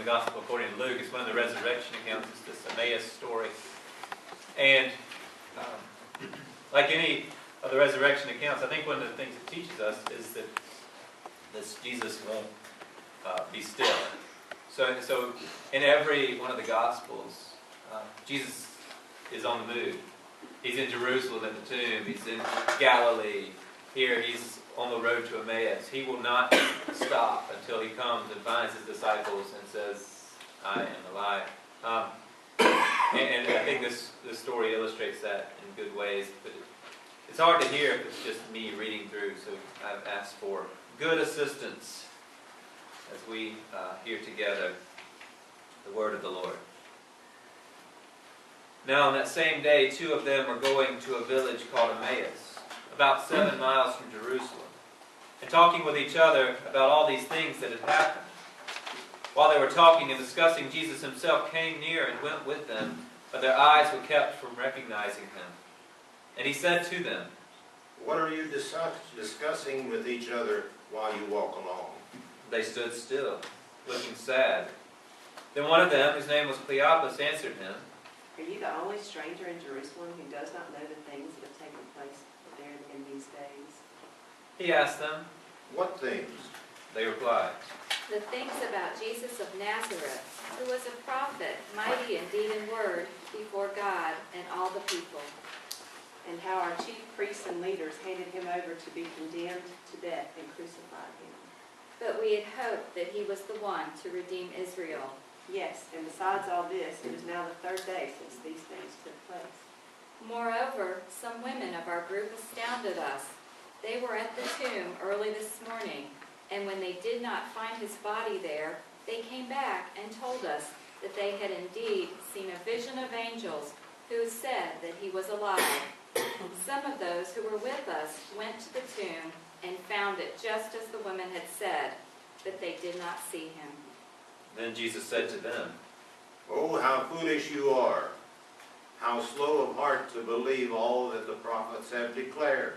the Gospel according to Luke. It's one of the resurrection accounts. It's this Emmaus story. And like any of the resurrection accounts, I think one of the things it teaches us is that this Jesus won't be still. So in every one of the Gospels, Jesus is on the move. He's in Jerusalem at the tomb. He's in Galilee. Here he's on the road to Emmaus. He will not stop until he comes and finds his disciples and says, I am alive. And I think this story illustrates that in good ways. But it's hard to hear if it's just me reading through, so I've asked for good assistance as we hear together the word of the Lord. Now on that same day, two of them were going to a village called Emmaus, about 7 miles from Jerusalem, and talking with each other about all these things that had happened. While they were talking and discussing, Jesus himself came near and went with them, but their eyes were kept from recognizing him. And he said to them, What are you discussing with each other while you walk along? They stood still, looking sad. Then one of them, whose name was Cleopas, answered him, Are you the only stranger in Jerusalem who does not know the things that have taken place there in these days? He asked them. What things? They replied, The things about Jesus of Nazareth, who was a prophet, mighty in deed and word, before God and all the people. And how our chief priests and leaders handed him over to be condemned to death and crucified him. But we had hoped that he was the one to redeem Israel. Yes, and besides all this, it is now the third day since these things took place. Moreover, some women of our group astounded us. They were at the tomb early this morning, and when they did not find his body there, they came back and told us that they had indeed seen a vision of angels who said that he was alive. Some of those who were with us went to the tomb and found it just as the women had said, but they did not see him. Then Jesus said to them, Oh, how foolish you are! How slow of heart to believe all that the prophets have declared!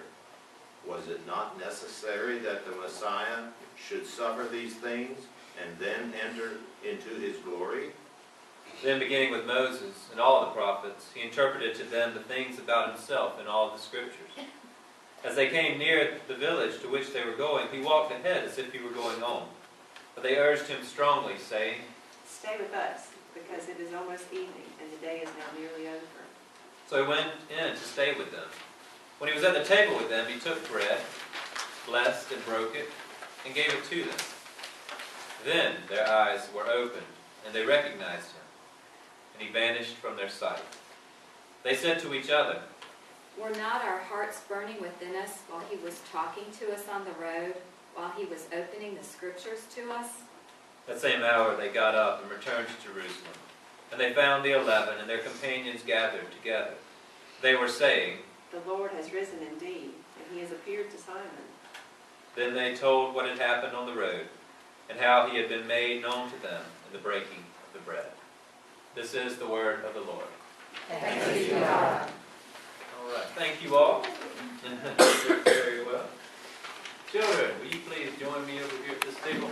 Was it not necessary that the Messiah should suffer these things and then enter into his glory? Then beginning with Moses and all the prophets, he interpreted to them the things about himself in all the scriptures. As they came near the village to which they were going, he walked ahead as if he were going home. But they urged him strongly, saying, Stay with us, because it is almost evening, and the day is now nearly over. So he went in to stay with them. When he was at the table with them, he took bread, blessed and broke it, and gave it to them. Then their eyes were opened, and they recognized him, and he vanished from their sight. They said to each other, Were not our hearts burning within us while he was talking to us on the road, while he was opening the scriptures to us? That same hour they got up and returned to Jerusalem. And they found the 11 and their companions gathered together. They were saying, The Lord has risen indeed, and he has appeared to Simon. Then they told what had happened on the road, and how he had been made known to them in the breaking of the bread. This is the word of the Lord. Thanks be to God. All right, thank you all. Very well. Children, will you please join me over here at this table?